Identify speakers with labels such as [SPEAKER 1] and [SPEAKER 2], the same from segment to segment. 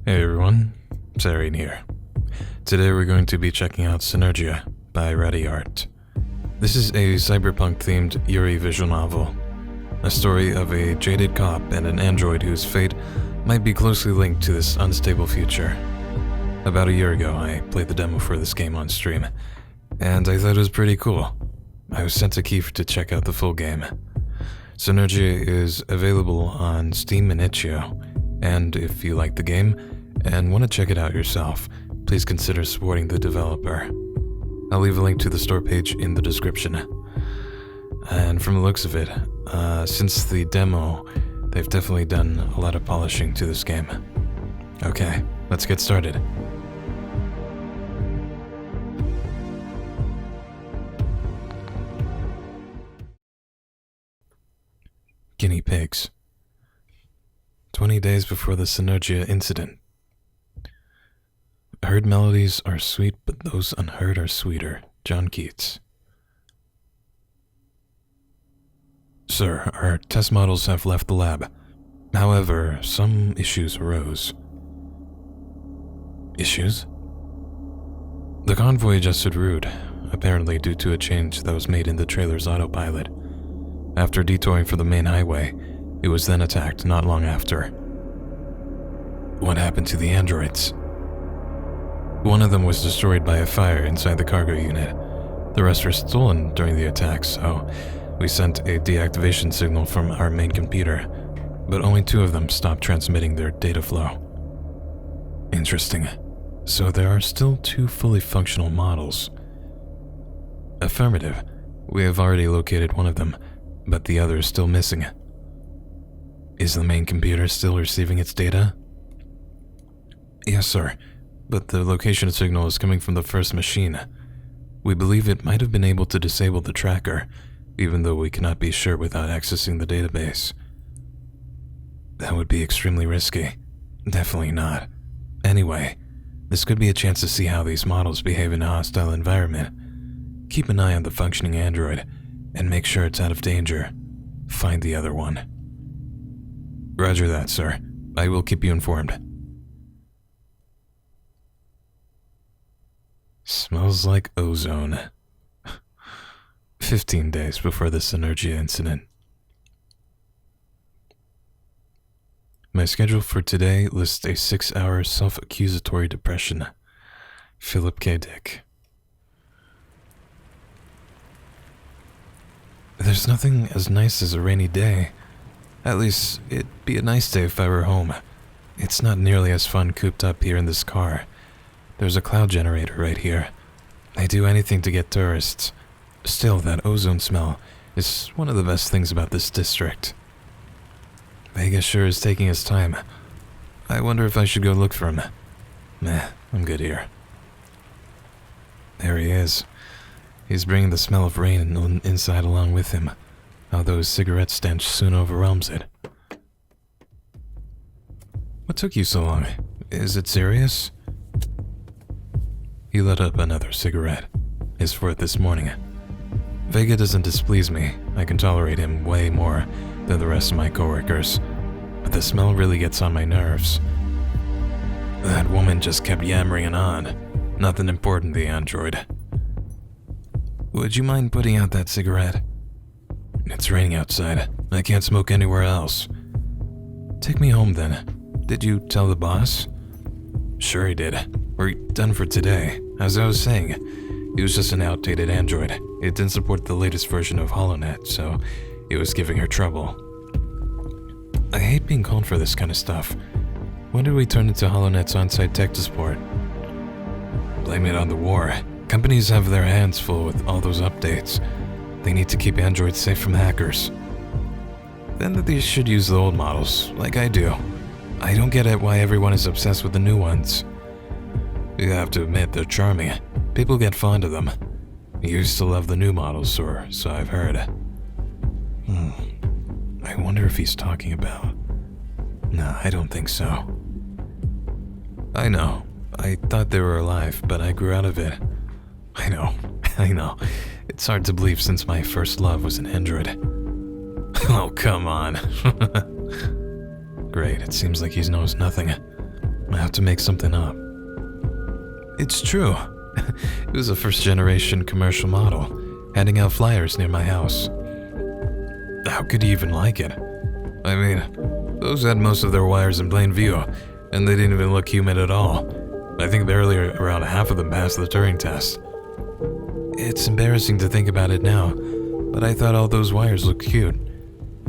[SPEAKER 1] Hey everyone, Serien here. Today we're going to be checking out Synergia by Radi art. This is a cyberpunk-themed yuri visual novel, a story of a jaded cop and an android whose fate might be closely linked to this unstable future. About a year ago, I played the demo for this game on stream, and I thought it was pretty cool. I was sent a key to check out the full game. Synergia is available on Steam and itch.io, and if you like the game and want to check it out yourself, please consider supporting the developer. I'll leave a link to the store page in the description. And from the looks of it, since the demo, they've definitely done a lot of polishing to this game. Okay, let's get started. Guinea pigs. 20 days before the Synergia incident. Heard melodies are sweet, but those unheard are sweeter. John Keats. Sir, our test models have left the lab. However, some issues arose. Issues? The convoy adjusted route, apparently due to a change that was made in the trailer's autopilot. After detouring for the main highway, it was then attacked not long after. What happened to the androids? One of them was destroyed by a fire inside the cargo unit. The rest were stolen during the attack, so we sent a deactivation signal from our main computer, but only 2 of them stopped transmitting their data flow. Interesting. So there are still 2 fully functional models. Affirmative. We have already located one of them, but the other is still missing. Is the main computer still receiving its data? Yes, sir, but the location signal is coming from the first machine. We believe it might have been able to disable the tracker, even though we cannot be sure without accessing the database. That would be extremely risky. Definitely not. Anyway, this could be a chance to see how these models behave in a hostile environment. Keep an eye on the functioning android, and make sure it's out of danger. Find the other one. Roger that, sir. I will keep you informed. Smells like ozone. 15 days before the Synergia incident. My schedule for today lists a 6-hour self-accusatory depression. Philip K. Dick. There's nothing as nice as a rainy day. At least, it'd be a nice day if I were home. It's not nearly as fun cooped up here in this car. There's a cloud generator right here. They do anything to get tourists. Still, that ozone smell is one of the best things about this district. Vega sure is taking his time. I wonder if I should go look for him. Meh, I'm good here. There he is. He's bringing the smell of rain inside along with him, although his cigarette stench soon overwhelms it. What took you so long? Is it serious? He lit up another cigarette, his 4th this morning. Vega doesn't displease me. I can tolerate him way more than the rest of my coworkers, but the smell really gets on my nerves. That woman just kept yammering on. Nothing important, the android. Would you mind putting out that cigarette? It's raining outside. I can't smoke anywhere else. Take me home then. Did you tell the boss? Sure he did. We're done for today. As I was saying, it was just an outdated android. It didn't support the latest version of HoloNet, so it was giving her trouble. I hate being called for this kind of stuff. When did we turn into HoloNet's on-site tech support? Blame it on the war. Companies have their hands full with all those updates. They need to keep androids safe from hackers. Then they should use the old models, like I do. I don't get it why everyone is obsessed with the new ones. You have to admit they're charming. People get fond of them. You used to love the new models, or so I've heard. I wonder if he's talking about... Nah, I don't think so. I know. I thought they were alive, but I grew out of it. I know. It's hard to believe since my first love was an android. Oh, come on. Great, it seems like he knows nothing. I have to make something up. It's true. It was a first-generation commercial model, handing out flyers near my house. How could you even like it? I mean, those had most of their wires in plain view, and they didn't even look human at all. I think barely around half of them passed the Turing test. It's embarrassing to think about it now, but I thought all those wires looked cute.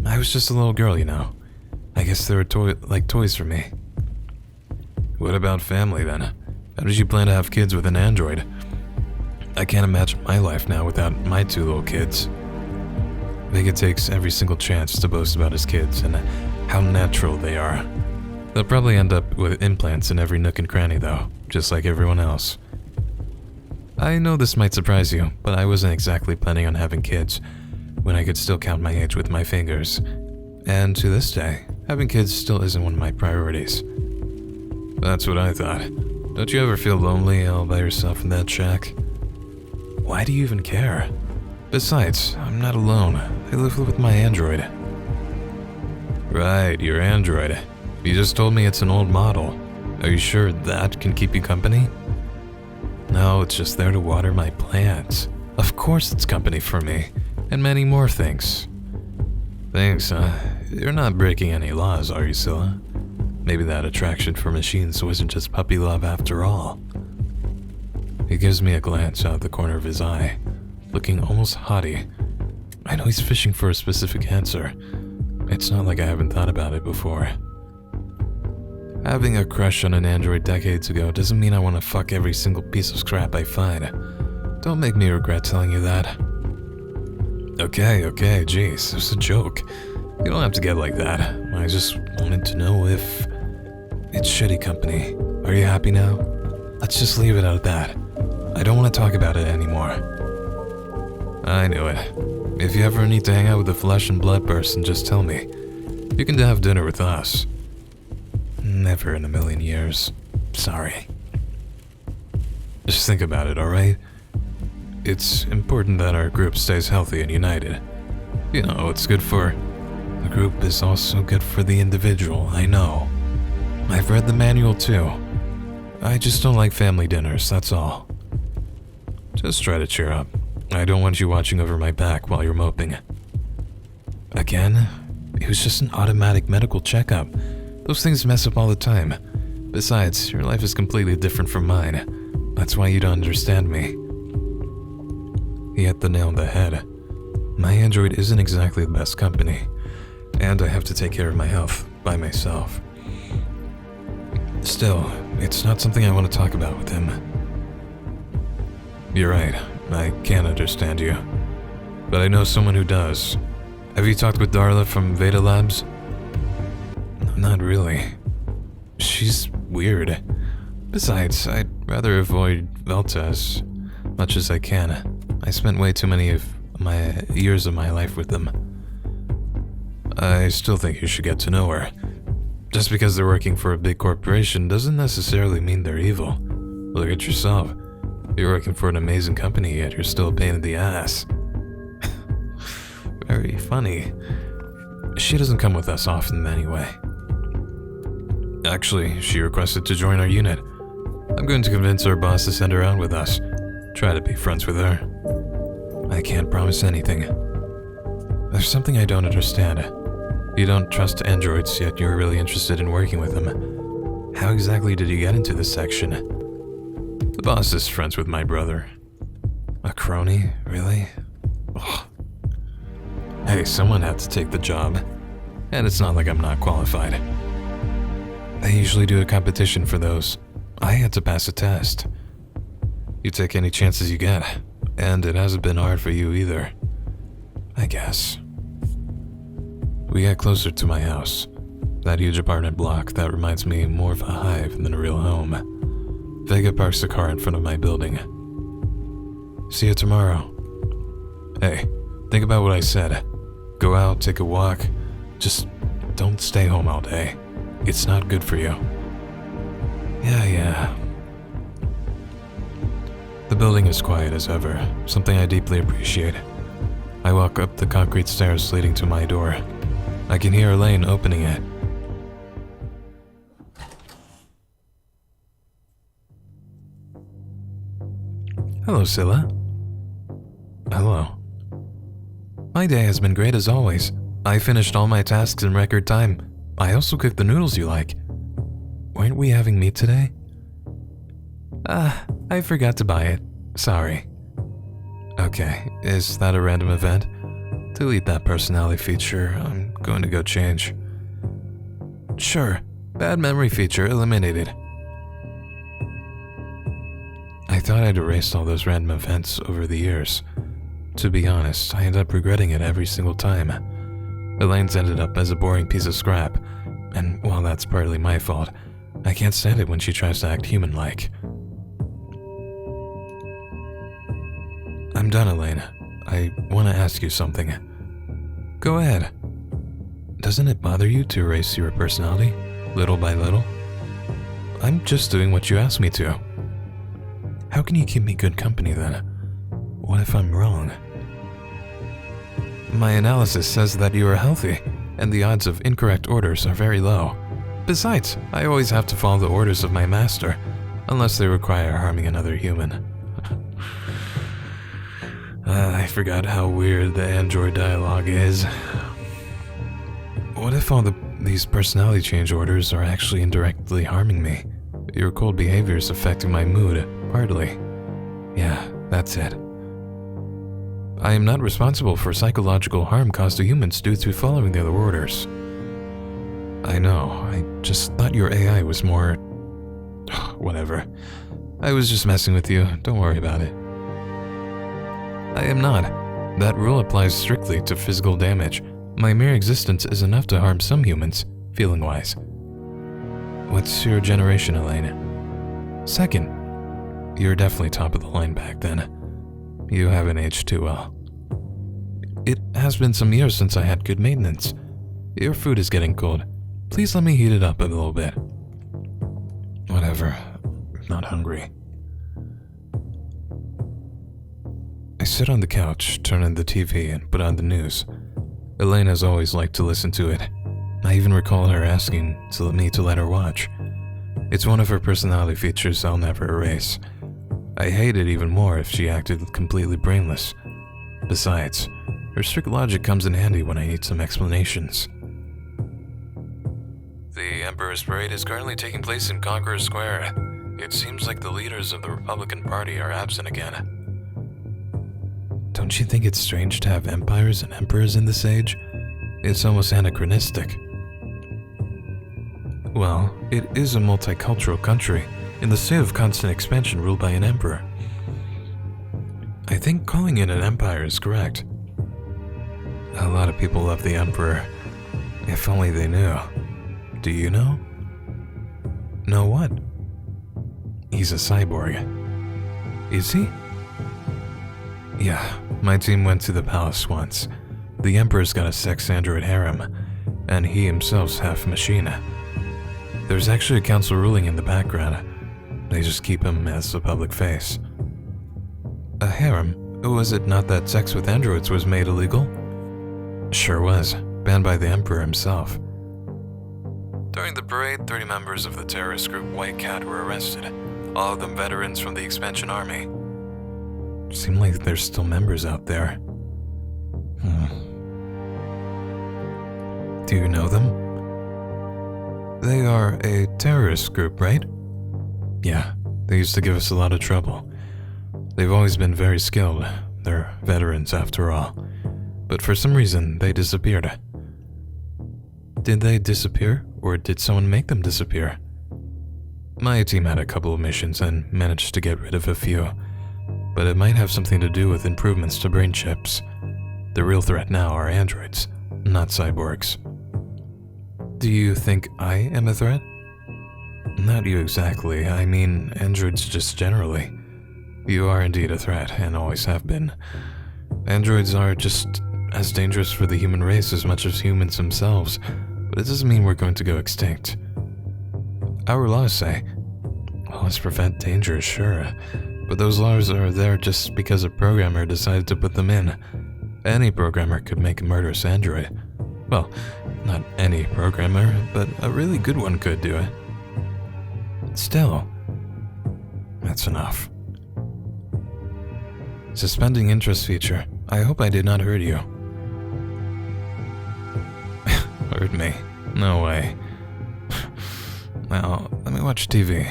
[SPEAKER 1] I was just a little girl, you know. I guess they were like toys for me. What about family then? How did you plan to have kids with an android? I can't imagine my life now without my 2 little kids. Vega takes every single chance to boast about his kids and how natural they are. They'll probably end up with implants in every nook and cranny though, just like everyone else. I know this might surprise you, but I wasn't exactly planning on having kids when I could still count my age with my fingers. And to this day, having kids still isn't one of my priorities. That's what I thought. Don't you ever feel lonely all by yourself in that shack? Why do you even care? Besides, I'm not alone. I live with my android. Right, your android. You just told me it's an old model. Are you sure that can keep you company? No, it's just there to water my plants. Of course it's company for me, and many more things. Thanks, huh? You're not breaking any laws, are you, Cila? Maybe that attraction for machines wasn't just puppy love after all. He gives me a glance out the corner of his eye, looking almost haughty. I know he's fishing for a specific answer. It's not like I haven't thought about it before. Having a crush on an android decades ago doesn't mean I want to fuck every single piece of scrap I find. Don't make me regret telling you that. Okay, jeez, it was a joke. You don't have to get like that. I just wanted to know if... It's shitty company. Are you happy now? Let's just leave it at that. I don't want to talk about it anymore. I knew it. If you ever need to hang out with a flesh and blood person, just tell me. You can have dinner with us. Never in a million years. Sorry. Just think about it, alright? It's important that our group stays healthy and united. You know, it's good for... The group is also good for the individual, I know. I've read the manual too. I just don't like family dinners, that's all. Just try to cheer up. I don't want you watching over my back while you're moping. Again? It was just an automatic medical checkup. Those things mess up all the time. Besides, your life is completely different from mine. That's why you don't understand me. He hit the nail on the head. My android isn't exactly the best company, and I have to take care of my health by myself. Still, it's not something I want to talk about with him. You're right, I can't understand you. But I know someone who does. Have you talked with Darla from Veda Labs? Not really. She's weird. Besides, I'd rather avoid Velta as much as I can. I spent way too many of my years of my life with them. I still think you should get to know her. Just because they're working for a big corporation doesn't necessarily mean they're evil. Look at yourself. You're working for an amazing company, yet you're still a pain in the ass. Very funny. She doesn't come with us often anyway. Actually, she requested to join our unit. I'm going to convince our boss to send her out with us. Try to be friends with her. I can't promise anything. There's something I don't understand. You don't trust androids, yet you're really interested in working with them. How exactly did you get into this section? The boss is friends with my brother. A crony? Really? Ugh. Hey, someone had to take the job. And it's not like I'm not qualified. They usually do a competition for those. I had to pass a test. You take any chances you get, and it hasn't been hard for you either. I guess. We get closer to my house. That huge apartment block that reminds me more of a hive than a real home. Vega parks the car in front of my building. See you tomorrow. Hey, think about what I said. Go out, take a walk. Just don't stay home all day. It's not good for you. Yeah. The building is quiet as ever, something I deeply appreciate. I walk up the concrete stairs leading to my door. I can hear Elena opening it. Hello, Cila. Hello. My day has been great as always. I finished all my tasks in record time. I also cooked the noodles you like. Weren't we having meat today? I forgot to buy it. Sorry. Okay, is that a random event? Delete that personality feature. I'm going to go change. Sure. Bad memory feature eliminated. I thought I'd erased all those random events over the years. To be honest, I end up regretting it every single time. Elaine's ended up as a boring piece of scrap, and while that's partly my fault, I can't stand it when she tries to act human-like. I'm done, Elena. I want to ask you something. Go ahead. Doesn't it bother you to erase your personality, little by little? I'm just doing what you asked me to. How can you keep me good company then? What if I'm wrong? My analysis says that you are healthy, and the odds of incorrect orders are very low. Besides, I always have to follow the orders of my master, unless they require harming another human. I forgot how weird the android dialogue is. What if all these personality change orders are actually indirectly harming me? Your cold behavior is affecting my mood, partly. Yeah, that's it. I am not responsible for psychological harm caused to humans due to following the other orders. I know, I just thought your AI was more... Whatever. I was just messing with you, don't worry about it. I am not. That rule applies strictly to physical damage. My mere existence is enough to harm some humans, feeling-wise. What's your generation, Elena? Second. You're definitely top of the line back then. You haven't aged too well. It has been some years since I had good maintenance. Your food is getting cold. Please let me heat it up a little bit. Whatever. I'm not hungry. I sit on the couch, turn on the TV, and put on the news. Elena's always liked to listen to it. I even recall her asking me to let her watch. It's one of her personality features I'll never erase. I hate it even more if she acted completely brainless. Besides, her strict logic comes in handy when I need some explanations. The Emperor's Parade is currently taking place in Conqueror Square. It seems like the leaders of the Republican Party are absent again. Don't you think it's strange to have empires and emperors in this age? It's almost anachronistic. Well, it is a multicultural country, in the state of constant expansion ruled by an emperor. I think calling it an empire is correct. A lot of people love the emperor. If only they knew. Do you know? Know what? He's a cyborg. Is he? Yeah, my team went to the palace once. The Emperor's got a sex android harem, and he himself's half machine. There's actually a council ruling in the background. They just keep him as the public face. A harem? Was it not that sex with androids was made illegal? Sure was, banned by the Emperor himself. During the parade, 30 members of the terrorist group White Cat were arrested, all of them veterans from the Expansion Army. Seem like there's still members out there. Do you know them? They are a terrorist group, right? Yeah, they used to give us a lot of trouble. They've always been very skilled. They're veterans after all. But for some reason, they disappeared. Did they disappear, or did someone make them disappear? My team had a couple of missions and managed to get rid of a few. But it might have something to do with improvements to brain chips. The real threat now are androids, not cyborgs. Do you think I am a threat? Not you exactly, I mean androids just generally. You are indeed a threat, and always have been. Androids are just as dangerous for the human race as much as humans themselves, but it doesn't mean we're going to go extinct. Our laws say, well, let's prevent danger, sure. But those laws are there just because a programmer decided to put them in. Any programmer could make a murderous android. Well, not any programmer, but a really good one could do it. Still, that's enough. Suspending interest feature. I hope I did not hurt you. Hurt me? No way. Now, let me watch TV.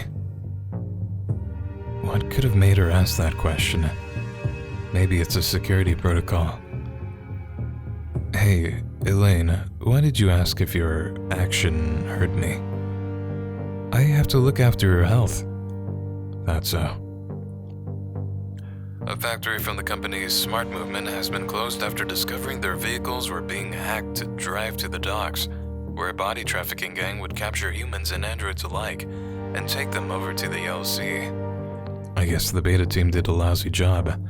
[SPEAKER 1] What could have made her ask that question? Maybe it's a security protocol. Hey, Elena, why did you ask if your action hurt me? I have to look after your health. That's so. A factory from the company's smart movement has been closed after discovering their vehicles were being hacked to drive to the docks, where a body trafficking gang would capture humans and androids alike and take them over to the LC. I guess the beta team did a lousy job.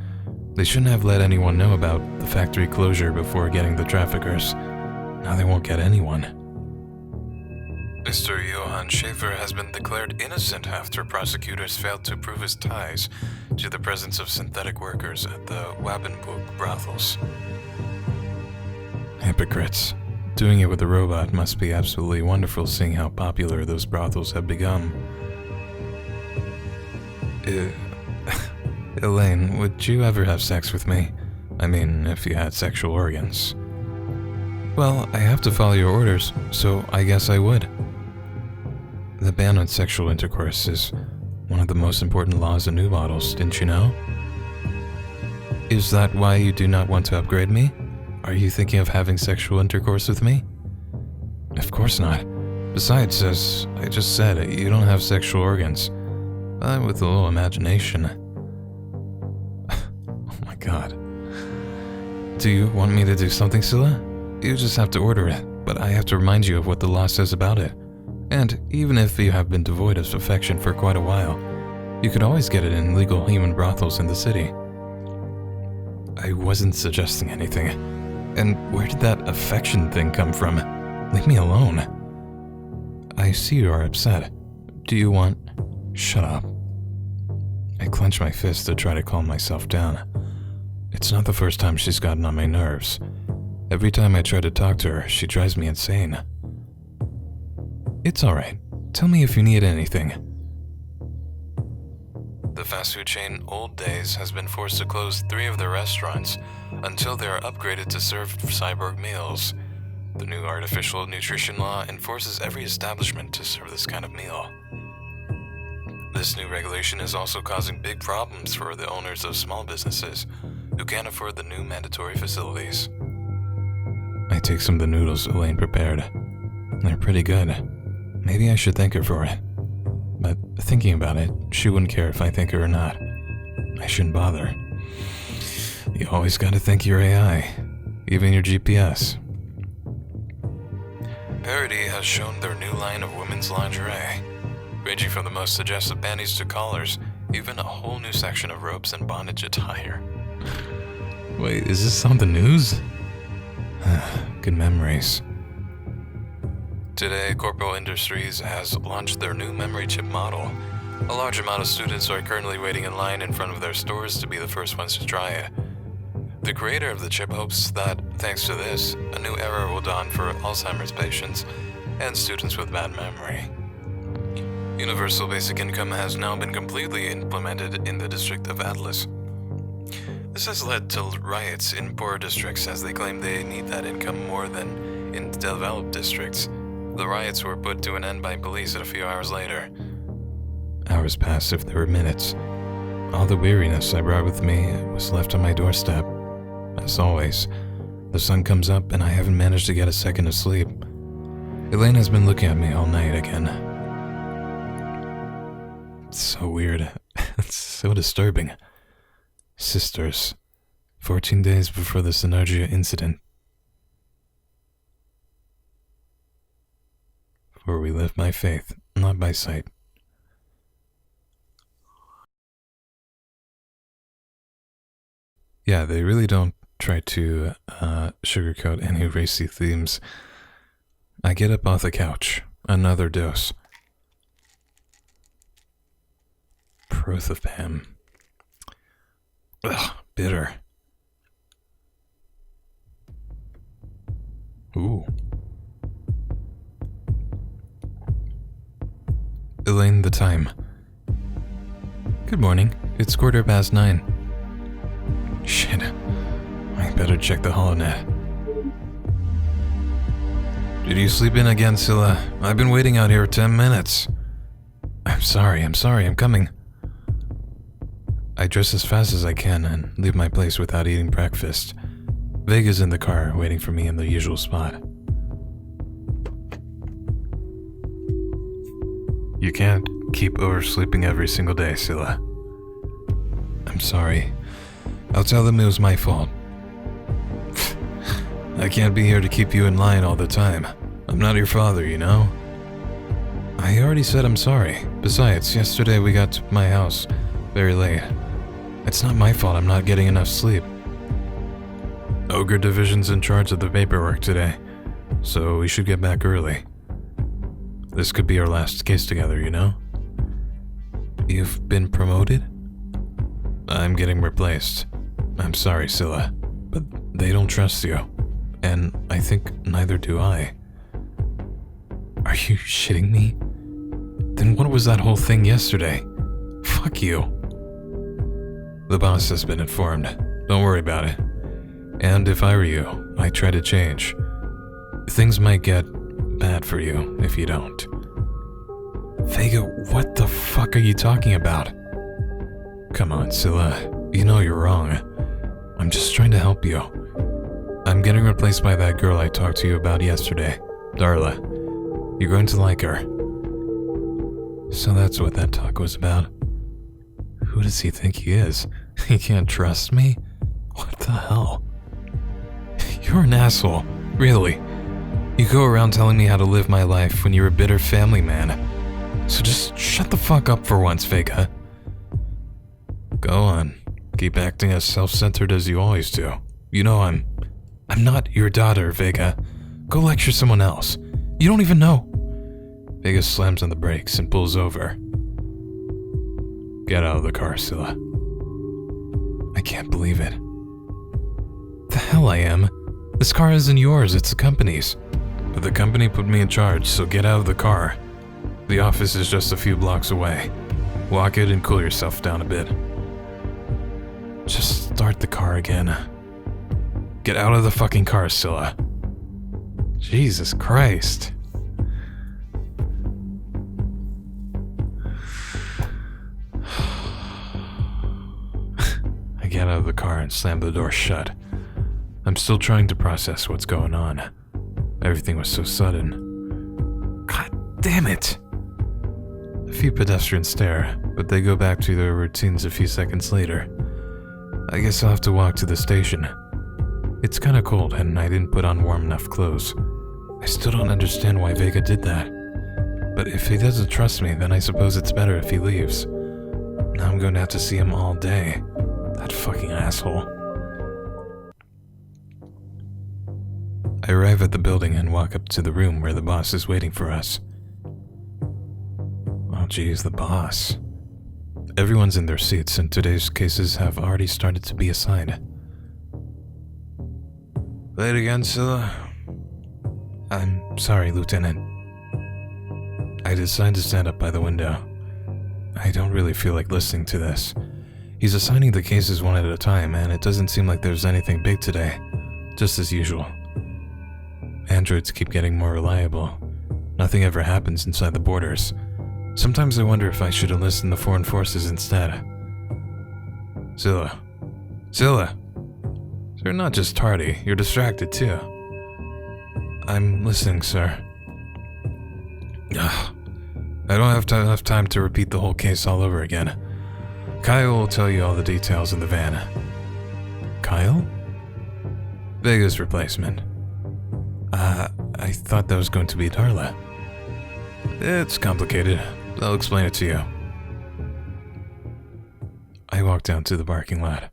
[SPEAKER 1] They shouldn't have let anyone know about the factory closure before getting the traffickers. Now they won't get anyone. Mr. Johann Schaefer has been declared innocent after prosecutors failed to prove his ties to the presence of synthetic workers at the Wabenburg brothels. Hypocrites. Doing it with a robot must be absolutely wonderful, seeing how popular those brothels have become. Elaine, would you ever have sex with me? I mean, if you had sexual organs. Well, I have to follow your orders, so I guess I would. The ban on sexual intercourse is one of the most important laws in new models, didn't you know? Is that why you do not want to upgrade me? Are you thinking of having sexual intercourse with me? Of course not. Besides, as I just said, you don't have sexual organs. But with a little imagination. Oh my god. Do you want me to do something, Cila? You just have to order it, but I have to remind you of what the law says about it. And even if you have been devoid of affection for quite a while, you could always get it in legal human brothels in the city. I wasn't suggesting anything. And where did that affection thing come from? Leave me alone. I see you are upset. Do you want... Shut up. I clench my fist to try to calm myself down. It's not the first time she's gotten on my nerves. Every time I try to talk to her, she drives me insane. It's alright. Tell me if you need anything. The fast food chain Old Days has been forced to close 3 of their restaurants until they are upgraded to serve cyborg meals. The new artificial nutrition law enforces every establishment to serve this kind of meal. This new regulation is also causing big problems for the owners of small businesses who can't afford the new mandatory facilities. I take some of the noodles Elaine prepared. They're pretty good. Maybe I should thank her for it. But thinking about it, she wouldn't care if I thank her or not. I shouldn't bother. You always gotta thank your AI, even your GPS. M.A.R.A has shown their new line of women's lingerie, ranging from the most suggestive panties to collars, even a whole new section of robes and bondage attire. Wait, is this on the news? Good memories. Today, Corporal Industries has launched their new memory chip model. A large amount of students are currently waiting in line in front of their stores to be the first ones to try it. The creator of the chip hopes that, thanks to this, a new era will dawn for Alzheimer's patients and students with bad memory. Universal basic income has now been completely implemented in the district of Atlas. This has led to riots in poor districts as they claim they need that income more than in developed districts. The riots were put to an end by police a few hours later. Hours passed if there were minutes. All the weariness I brought with me was left on my doorstep. As always, the sun comes up and I haven't managed to get a second of sleep. Elena has been looking at me all night again. It's so weird. It's so disturbing. Sisters. 14 days before the Synergia incident. For we live by faith, not by sight. Yeah, they really don't try to sugarcoat any racy themes. I get up off the couch. Another dose. Prothopam. Ugh, bitter. Ooh. Elaine, the time. Good morning. It's 9:15. Shit. I better check the holonet. Did you sleep in again, Cila? I've been waiting out here 10 minutes. I'm sorry, I'm coming. I dress as fast as I can and leave my place without eating breakfast. Vega's in the car, waiting for me in the usual spot. You can't keep oversleeping every single day, Cila. I'm sorry. I'll tell them it was my fault. I can't be here to keep you in line all the time. I'm not your father, you know? I already said I'm sorry. Besides, yesterday we got to my house very late. It's not my fault I'm not getting enough sleep. Ogre Division's in charge of the paperwork today, so we should get back early. This could be our last case together, you know? You've been promoted? I'm getting replaced. I'm sorry, Cila, but they don't trust you. And I think neither do I. Are you shitting me? Then what was that whole thing yesterday? Fuck you. The boss has been informed. Don't worry about it. And if I were you, I'd try to change. Things might get bad for you if you don't. Vega, what the fuck are you talking about? Come on, Cila. You know you're wrong. I'm just trying to help you. I'm getting replaced by that girl I talked to you about yesterday, Darla. You're going to like her. So that's what that talk was about. Who does he think he is? He can't trust me? What the hell? You're an asshole, really. You go around telling me how to live my life when you're a bitter family man. So just shut the fuck up for once, Vega. Go on. Keep acting as self-centered as you always do. You know I'm not your daughter, Vega. Go lecture someone else. You don't even know. Vega slams on the brakes and pulls over. Get out of the car, Cila. I can't believe it. The hell I am. This car isn't yours, it's the company's. But the company put me in charge, so get out of the car. The office is just a few blocks away. Walk it and cool yourself down a bit. Just start the car again. Get out of the fucking car, Cila. Jesus Christ. I get out of the car and slam the door shut. I'm still trying to process what's going on. Everything was so sudden. God damn it! A few pedestrians stare, but they go back to their routines a few seconds later. I guess I'll have to walk to the station. It's kinda cold and I didn't put on warm enough clothes. I still don't understand why Vega did that. But if he doesn't trust me, then I suppose it's better if he leaves. Now I'm going to have to see him all day. That fucking asshole. I arrive at the building and walk up to the room where the boss is waiting for us. Oh geez, the boss. Everyone's in their seats and today's cases have already started to be assigned. Late again, Cila? I'm sorry, Lieutenant. I decide to stand up by the window. I don't really feel like listening to this. He's assigning the cases one at a time, and it doesn't seem like there's anything big today. Just as usual. Androids keep getting more reliable. Nothing ever happens inside the borders. Sometimes I wonder if I should enlist in the foreign forces instead. Cila. Cila! You're not just tardy, you're distracted too. I'm listening, sir. Ugh. I don't have enough time to repeat the whole case all over again. Kyle will tell you all the details in the van. Kyle? Vega's replacement. I thought that was going to be Darla. It's complicated. I'll explain it to you. I walk down to the parking lot.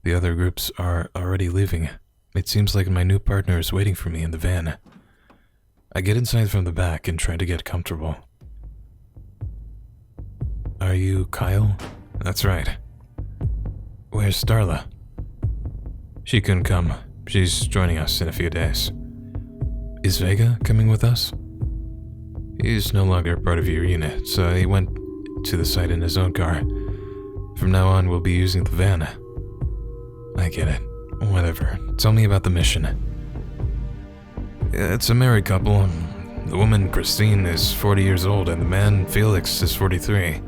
[SPEAKER 1] The other groups are already leaving. It seems like my new partner is waiting for me in the van. I get inside from the back and try to get comfortable. Are you Kyle? That's right. Where's Darla? She couldn't come. She's joining us in a few days. Is Vega coming with us? He's no longer part of your unit, so he went to the site in his own car. From now on, we'll be using the van. I get it. Whatever. Tell me about the mission. It's a married couple. The woman, Christine, is 40 years old, and the man, Felix, is 43.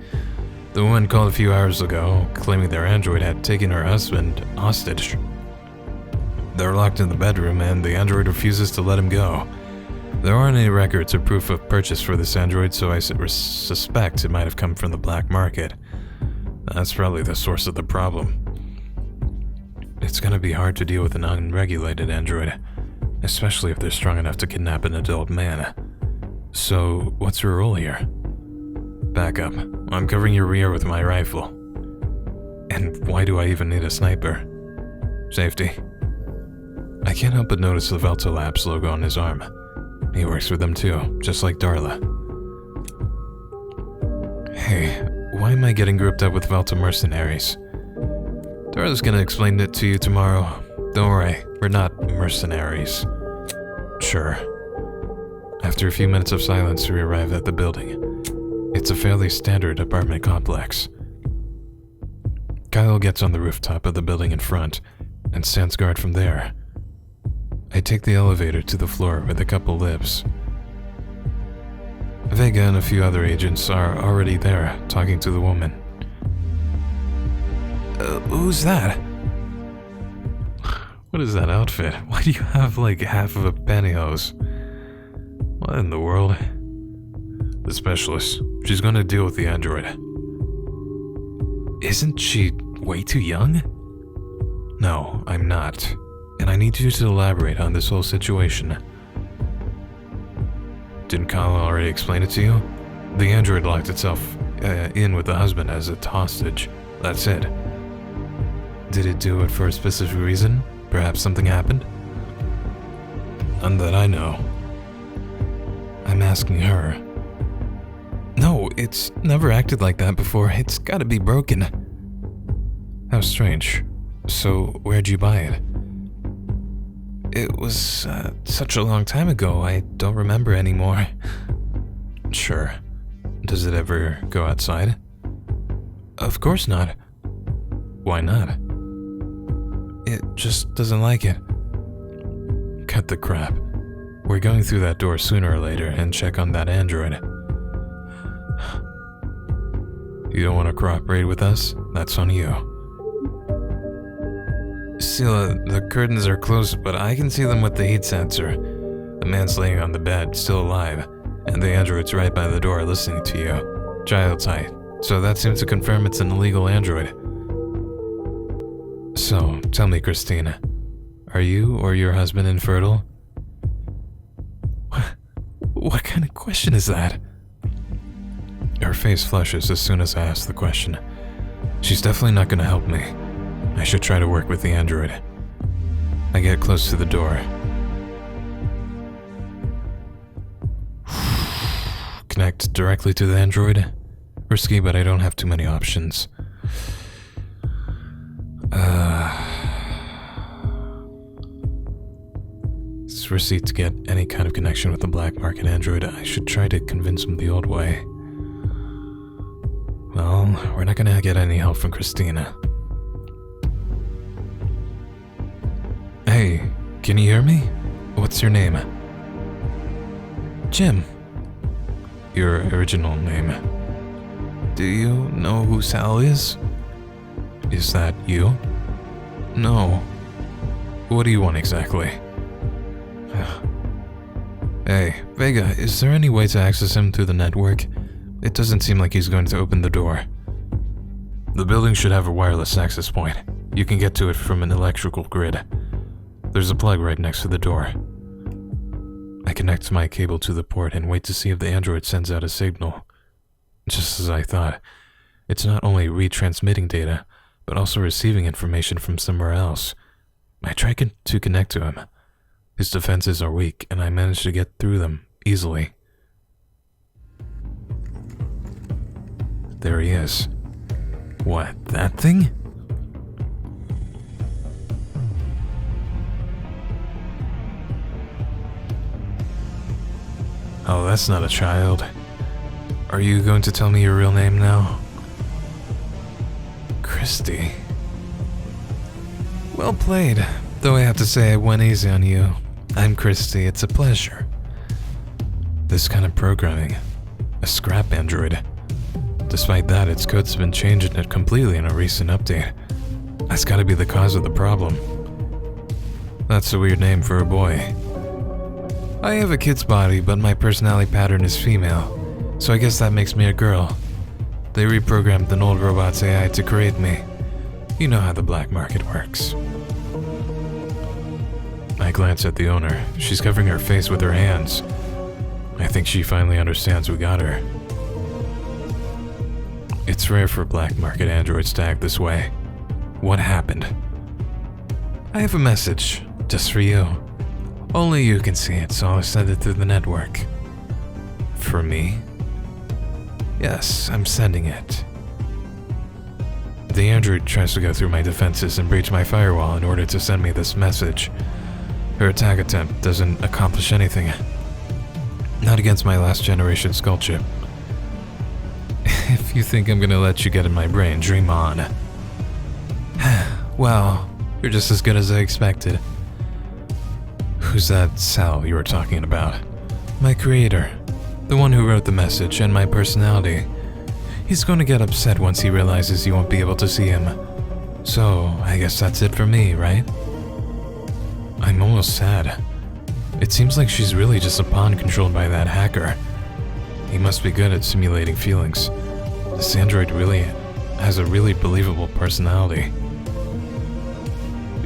[SPEAKER 1] The woman called a few hours ago, claiming their android had taken her husband hostage. They're locked in the bedroom, and the android refuses to let him go. There aren't any records or proof of purchase for this android, so I suspect it might have come from the black market. That's probably the source of the problem. It's gonna be hard to deal with an unregulated android, especially if they're strong enough to kidnap an adult man. So, what's your role here? Backup. I'm covering your rear with my rifle. And why do I even need a sniper? Safety. I can't help but notice the Velta Labs logo on his arm. He works for them too, just like Darla. Hey, why am I getting grouped up with Velta mercenaries? Darla's gonna explain it to you tomorrow. Don't worry, we're not mercenaries. Sure. After a few minutes of silence, we arrive at the building. It's a fairly standard apartment complex. Kyle gets on the rooftop of the building in front and stands guard from there. I take the elevator to the floor where the couple lives. Vega and a few other agents are already there, talking to the woman. Who's that? What is that outfit? Why do you have like half of a pantyhose? What in the world? The specialist. She's gonna deal with the android. Isn't she way too young? No, I'm not. And I need you to elaborate on this whole situation. Didn't Kyle already explain it to you? The android locked itself in with the husband as a hostage. That's it. Did it do it for a specific reason? Perhaps something happened? None that I know. I'm asking her. No, it's never acted like that before. It's gotta be broken. How strange. So, where'd you buy it? It was such a long time ago, I don't remember anymore. Sure. Does it ever go outside? Of course not. Why not? It just doesn't like it. Cut the crap. We're going through that door sooner or later and check on that android. You don't want to cooperate with us? That's on you. Cila, the curtains are closed, but I can see them with the heat sensor. The man's laying on the bed, still alive, and the android's right by the door listening to you. Child's height. So that seems to confirm it's an illegal android. So, tell me, Christina, are you or your husband infertile? What kind of question is that? Her face flushes as soon as I ask the question. She's definitely not going to help me. I should try to work with the android. I get close to the door. Connect directly to the android? Risky, but I don't have too many options. It's risky to get any kind of connection with the black market android. I should try to convince him the old way. Well, we're not gonna get any help from Christina. Hey, can you hear me? What's your name? Jim. Your original name. Do you know who Sal is? Is that you? No. What do you want exactly? Hey, Vega, is there any way to access him through the network? It doesn't seem like he's going to open the door. The building should have a wireless access point. You can get to it from an electrical grid. There's a plug right next to the door. I connect my cable to the port and wait to see if the android sends out a signal. Just as I thought, it's not only retransmitting data, but also receiving information from somewhere else. I try to connect to him. His defenses are weak, and I manage to get through them easily. There he is. What, that thing? Oh, that's not a child. Are you going to tell me your real name now? Christy. Well played, though I have to say I went easy on you. I'm Christy, it's a pleasure. This kind of programming, a scrap android. Despite that, its code's been changing it completely in a recent update. That's gotta be the cause of the problem. That's a weird name for a boy. I have a kid's body, but my personality pattern is female, so I guess that makes me a girl. They reprogrammed an old robot's AI to create me. You know how the black market works. I glance at the owner. She's covering her face with her hands. I think she finally understands we got her. It's rare for black market androids to act this way. What happened? I have a message, just for you. Only you can see it, so I'll send it through the network. For me? Yes, I'm sending it. The android tries to go through my defenses and breach my firewall in order to send me this message. Her attack attempt doesn't accomplish anything. Not against my last generation skull chip. If you think I'm gonna let you get in my brain, dream on. Well, you're just as good as I expected. Who's that Sal you were talking about? My creator. The one who wrote the message and my personality. He's going to get upset once he realizes you won't be able to see him. So, I guess that's it for me, right? I'm almost sad. It seems like she's really just a pawn controlled by that hacker. He must be good at simulating feelings. This android really has a really believable personality.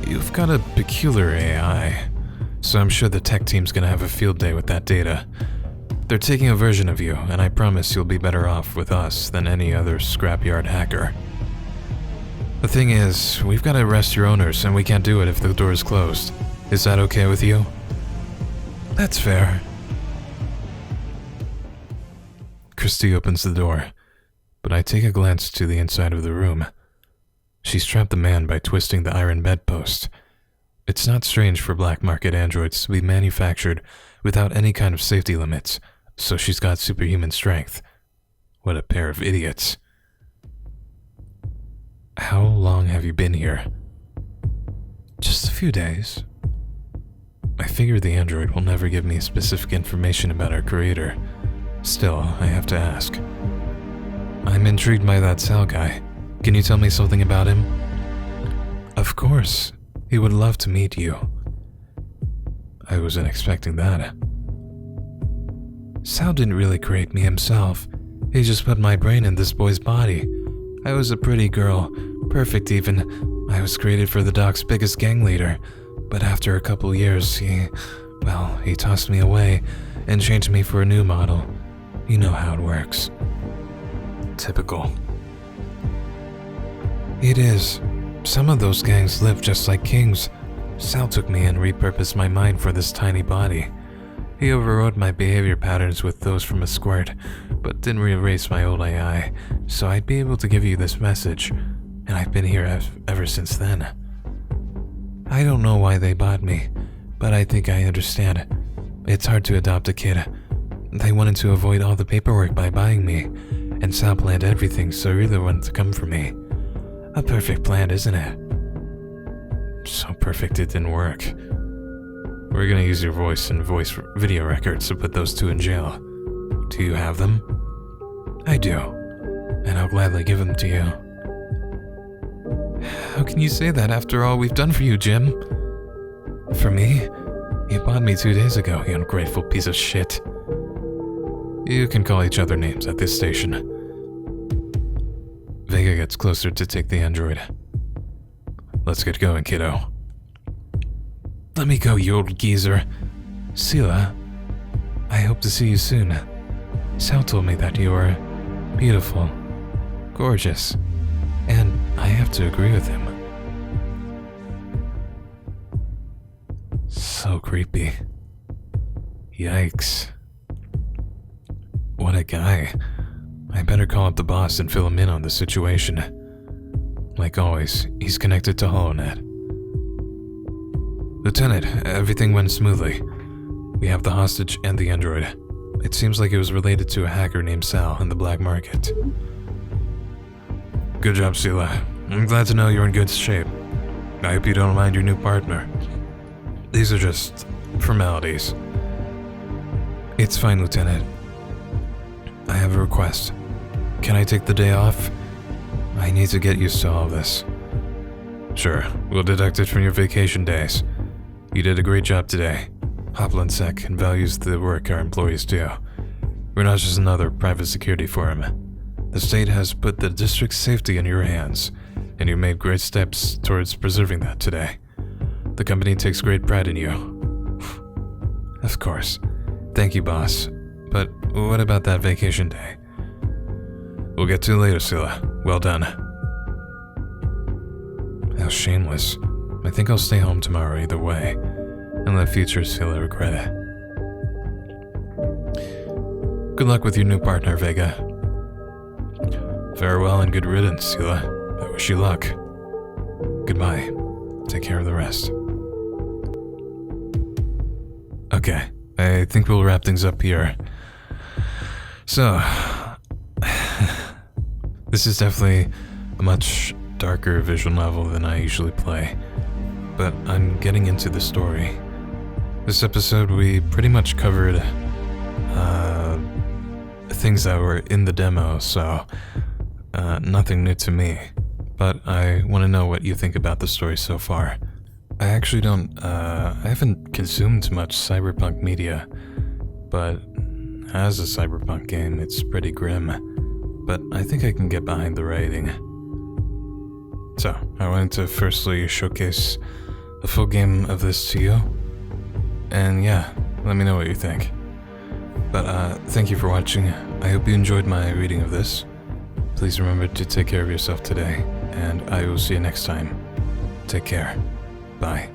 [SPEAKER 1] You've got a peculiar AI, so I'm sure the tech team's gonna have a field day with that data. They're taking a version of you, and I promise you'll be better off with us than any other scrapyard hacker. The thing is, we've got to arrest your owners, and we can't do it if the door is closed. Is that okay with you? That's fair. Christy opens the door, but I take a glance to the inside of the room. She's trapped the man by twisting the iron bedpost. It's not strange for black market androids to be manufactured without any kind of safety limits, so she's got superhuman strength. What a pair of idiots. How long have you been here? Just a few days. I figure the android will never give me specific information about our creator. Still, I have to ask. I'm intrigued by that Sal guy. Can you tell me something about him? Of course. He would love to meet you. I wasn't expecting that. Sal didn't really create me himself. He just put my brain in this boy's body. I was a pretty girl, perfect even. I was created for the dock's biggest gang leader. But after a couple years, he tossed me away and changed me for a new model. You know how it works. Typical. It is. Some of those gangs live just like kings. Sal took me and repurposed my mind for this tiny body. He overrode my behavior patterns with those from a squirt, but didn't erase my old AI, so I'd be able to give you this message, and I've been here ever since then. I don't know why they bought me, but I think I understand. It's hard to adopt a kid. They wanted to avoid all the paperwork by buying me, and Sal planned everything, so he really wanted to come for me. A perfect plan, isn't it? So perfect it didn't work. We're gonna use your voice and voice video records to put those two in jail. Do you have them? I do, and I'll gladly give them to you. How can you say that after all we've done for you, Jim? For me? You bought me 2 days ago, you ungrateful piece of shit. You can call each other names at this station. Vega gets closer to take the android. Let's get going, kiddo. Let me go, you old geezer. Cila, I hope to see you soon. Sal told me that you were beautiful, gorgeous, and I have to agree with him. So creepy. Yikes. What a guy. I better call up the boss and fill him in on the situation. Like always, he's connected to HoloNet. Lieutenant, everything went smoothly. We have the hostage and the android. It seems like it was related to a hacker named Sal in the black market. Good job, Cila. I'm glad to know you're in good shape. I hope you don't mind your new partner. These are just formalities. It's fine, Lieutenant. I have a request. Can I take the day off? I need to get used to all of this. Sure, we'll deduct it from your vacation days. You did a great job today. Hopland Sec values the work our employees do. We're not just another private security firm. The state has put the district's safety in your hands, and you made great steps towards preserving that today. The company takes great pride in you. Of course. Thank you, boss. But what about that vacation day? We'll get to it later, Cila. Well done. How shameless. I think I'll stay home tomorrow either way, and let future Cila regret it. Good luck with your new partner, Vega. Farewell and good riddance, Cila. I wish you luck. Goodbye. Take care of the rest. Okay, I think we'll wrap things up here. So, this is definitely a much darker visual novel than I usually play, but I'm getting into the story. This episode we pretty much covered things that were in the demo, so nothing new to me, but I want to know what you think about the story so far. I actually don't, I haven't consumed much cyberpunk media, but as a cyberpunk game, it's pretty grim, but I think I can get behind the writing. So, I wanted to firstly showcase a full game of this to you, and yeah, let me know what you think. But thank you for watching. I hope you enjoyed my reading of this. Please remember to take care of yourself today, and I will see you next time. Take care. Bye.